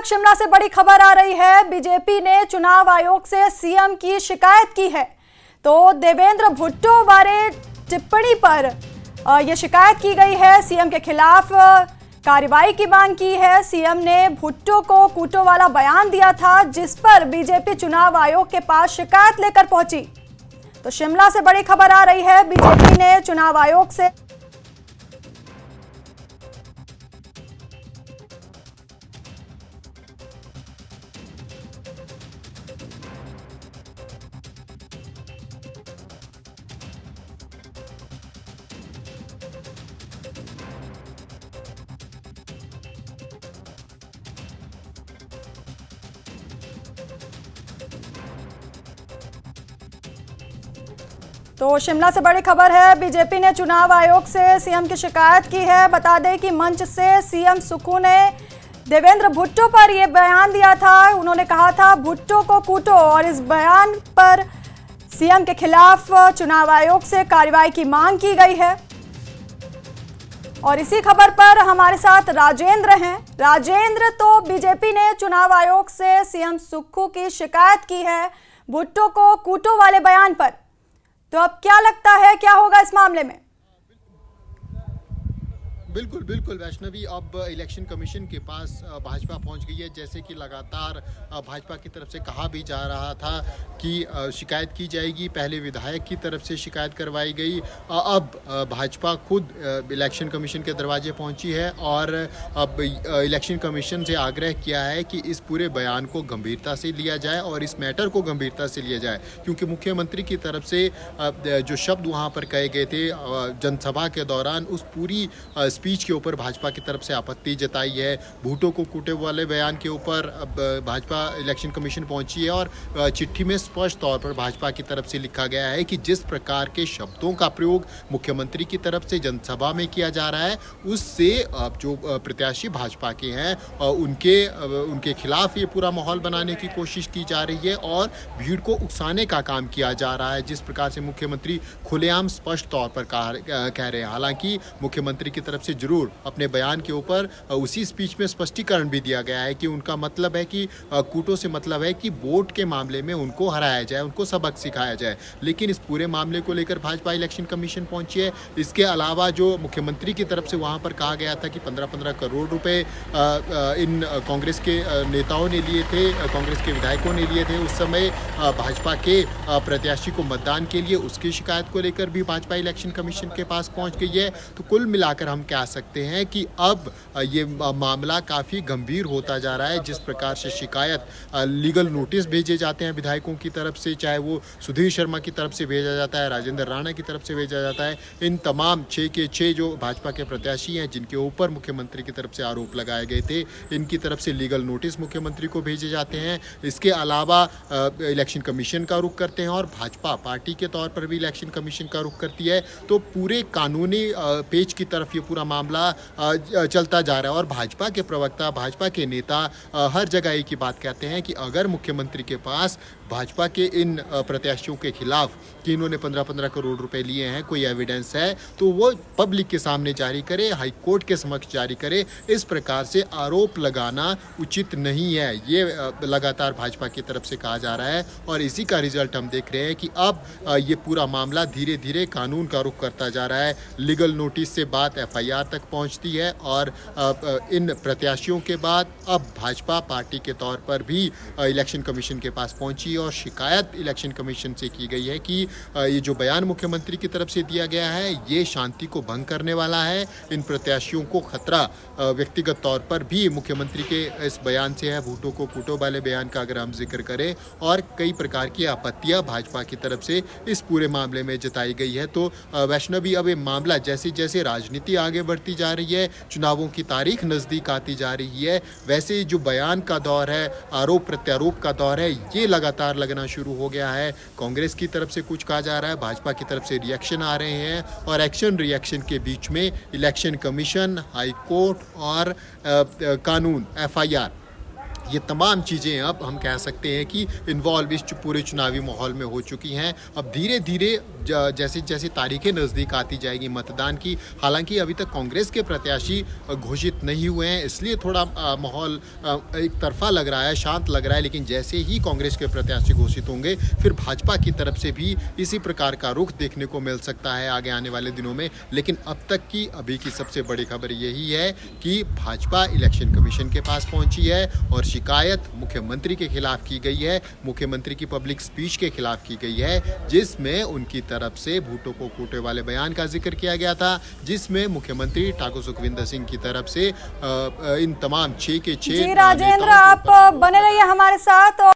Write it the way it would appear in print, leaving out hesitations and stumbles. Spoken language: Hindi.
तक शिमला से बड़ी खबर आ रही है। बीजेपी ने चुनाव आयोग से सीएम की शिकायत की है। तो देवेंद्र भुट्टो बारे टिप्पणी पर यह शिकायत की गई है। सीएम के खिलाफ कार्रवाई की मांग की है। सीएम ने भुट्टो को कूटो वाला बयान दिया था, जिस पर बीजेपी चुनाव आयोग के पास शिकायत लेकर पहुंची। तो शिमला से बड़ी खबर आ रही है। बीजेपी ने चुनाव आयोग से तो शिमला से बड़ी खबर है। बीजेपी ने चुनाव आयोग से सीएम की शिकायत की है। बता दें कि मंच से सीएम सुक्खू ने देवेंद्र भुट्टो पर यह बयान दिया था। उन्होंने कहा था भुट्टो को कूटो, और इस बयान पर सीएम के खिलाफ चुनाव आयोग से कार्रवाई की मांग की गई है। और इसी खबर पर हमारे साथ राजेंद्र हैं। राजेंद्र, तो बीजेपी ने चुनाव आयोग से सीएम सुक्खू की शिकायत की है भुट्टो को कूटो वाले बयान पर। तो अब क्या लगता है, क्या होगा इस मामले में? बिल्कुल वैष्णवी, अब इलेक्शन कमीशन के पास भाजपा पहुंच गई है। जैसे कि लगातार भाजपा की तरफ से कहा भी जा रहा था कि शिकायत की जाएगी। पहले विधायक की तरफ से शिकायत करवाई गई, अब भाजपा खुद इलेक्शन कमीशन के दरवाजे पहुंची है और अब इलेक्शन कमीशन से आग्रह किया है कि इस पूरे बयान को गंभीरता से लिया जाए और इस मैटर को गंभीरता से लिया जाए, क्योंकि मुख्यमंत्री की तरफ से जो शब्द वहाँ पर कहे गए थे जनसभा के दौरान, उस पूरी स्पीच के ऊपर भाजपा की तरफ से आपत्ति जताई है। भुट्टो को कूटे वाले बयान के ऊपर अब भाजपा इलेक्शन कमीशन पहुंची है और चिट्ठी में स्पष्ट तौर पर भाजपा की तरफ से लिखा गया है कि जिस प्रकार के शब्दों का प्रयोग मुख्यमंत्री की तरफ से जनसभा में किया जा रहा है, उससे जो प्रत्याशी भाजपा के हैं उनके खिलाफ ये पूरा माहौल बनाने की कोशिश की जा रही है और भीड़ को उकसाने का काम किया जा रहा है, जिस प्रकार से मुख्यमंत्री खुलेआम स्पष्ट तौर पर कह रहे हैं। हालांकि मुख्यमंत्री की तरफ से जरूर अपने बयान के ऊपर उसी स्पीच में स्पष्टीकरण भी दिया गया है कि उनका मतलब है कि कूटो से मतलब है कि वोट के मामले में उनको हराया जाए, उनको सबक सिखाया जाए। लेकिन इस पूरे मामले को लेकर भाजपा इलेक्शन कमीशन पहुंची है। इसके अलावा जो मुख्यमंत्री की तरफ से वहां पर कहा गया था कि 15-15 करोड़ रुपए इन कांग्रेस के नेताओं ने लिए थे, कांग्रेस के विधायकों ने लिए थे उस समय भाजपा के प्रत्याशी को मतदान के लिए, उसकी शिकायत को लेकर भी भाजपा इलेक्शन कमीशन के पास पहुंच गई है। तो कुल मिलाकर हम कह सकते हैं कि अब ये मामला काफ़ी गंभीर होता जा रहा है। जिस प्रकार से शिकायत लीगल नोटिस भेजे जाते हैं विधायकों की तरफ से, चाहे वो सुधीर शर्मा की तरफ से भेजा जाता है, राजेंद्र राणा की तरफ से भेजा जाता है, इन तमाम 6 के 6 जो भाजपा के प्रत्याशी हैं जिनके ऊपर मुख्यमंत्री की तरफ से आरोप लगाए गए थे, इनकी तरफ से लीगल नोटिस मुख्यमंत्री को भेजे जाते हैं। इसके अलावा इलेक्शन कमीशन का रुख करते हैं और भाजपा पार्टी के तौर पर भी इलेक्शन कमीशन का रुख करती है। तो पूरे कानूनी पेच की तरफ ये पूरा मामला चलता जा रहा है और भाजपा के प्रवक्ता, भाजपा के नेता हर जगह एक ही बात कहते हैं कि अगर मुख्यमंत्री के पास भाजपा के इन प्रत्याशियों के खिलाफ कि इन्होंने 15-15 करोड़ रुपए लिए हैं कोई एविडेंस है, तो वो पब्लिक के सामने जारी करे, हाई कोर्ट के समक्ष जारी करे। इस प्रकार से आरोप लगाना उचित नहीं है, ये लगातार भाजपा की तरफ से कहा जा रहा है और इसी का रिजल्ट हम देख रहे हैं कि अब ये पूरा मामला धीरे धीरे कानून का रुख करता जा रहा है। लीगल नोटिस से बात FIR तक पहुंचती है और इन प्रत्याशियों के बाद अब भाजपा पार्टी के तौर पर भी इलेक्शन कमीशन के पास पहुंची और शिकायत इलेक्शन कमीशन से की गई है कि ये जो बयान मुख्यमंत्री की तरफ से दिया गया है ये शांति को भंग करने वाला है। इन प्रत्याशियों को खतरा व्यक्तिगत तौर पर भी मुख्यमंत्री के इस बयान से है, भुट्टो को कूटो वाले बयान का अगर हम जिक्र करें, और कई प्रकार की आपत्तियां भाजपा की तरफ से इस पूरे मामले में जताई गई है। तो वैष्णवी, अब ये मामला जैसे जैसे राजनीति आगे बढ़ती जा रही है, चुनावों की तारीख नज़दीक आती जा रही है, वैसे जो बयान का दौर है, आरोप प्रत्यारोप का दौर है, ये लगातार लगना शुरू हो गया है। कांग्रेस की तरफ से कुछ कहा जा रहा है, भाजपा की तरफ से रिएक्शन आ रहे हैं और एक्शन रिएक्शन के बीच में इलेक्शन कमीशन, हाई कोर्ट और कानून, FIR, ये तमाम चीज़ें अब हम कह सकते हैं कि इन्वॉल्व इस पूरे चुनावी माहौल में हो चुकी हैं। अब धीरे धीरे जैसी जैसी तारीखें नज़दीक आती जाएगी मतदान की, हालांकि अभी तक कांग्रेस के प्रत्याशी घोषित नहीं हुए हैं, इसलिए थोड़ा माहौल एक तरफा लग रहा है, शांत लग रहा है। लेकिन जैसे ही कांग्रेस के प्रत्याशी घोषित होंगे फिर भाजपा की तरफ से भी इसी प्रकार का रुख देखने को मिल सकता है आगे आने वाले दिनों में। लेकिन अब तक की अभी की सबसे बड़ी खबर यही है कि भाजपा इलेक्शन कमीशन के पास पहुंची है और शिकायत मुख्यमंत्री के खिलाफ की गई है, मुख्यमंत्री की पब्लिक स्पीच के खिलाफ की गई है, जिसमें उनकी तरफ से भुट्टो को कूटे वाले बयान का जिक्र किया गया था, जिसमें मुख्यमंत्री ठाकुर सुखविंदर सिंह की तरफ से इन तमाम 6 के 6 जी राजेंद्र, आप बने रहिए हमारे साथ।